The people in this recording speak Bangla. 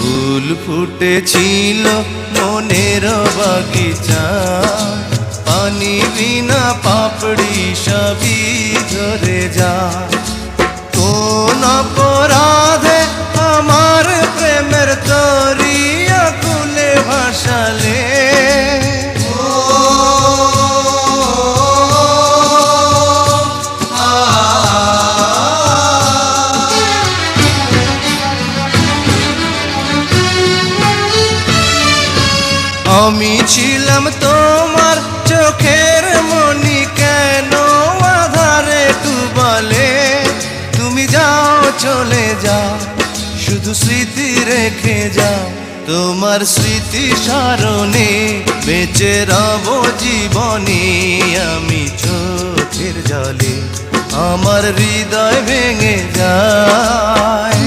ফুল ফুটেছিল মনের বাগিচা, পানি বিনা পাপড়ি সবই ঝরে যায়। কোন অপরাধে আমার প্রেমের তরি আকুলে ভাসালে, আমি ছিলাম তোমার চোখের মনি, কেন আধারে ডুবালে? তুমি যাও চলে যাও, শুধু স্মৃতি রেখে যাও। তোমার স্মৃতি স্মরণে বেঁচে রব জীবনে আমি চোখের জলে, আমার হৃদয় ভেঙে যায়।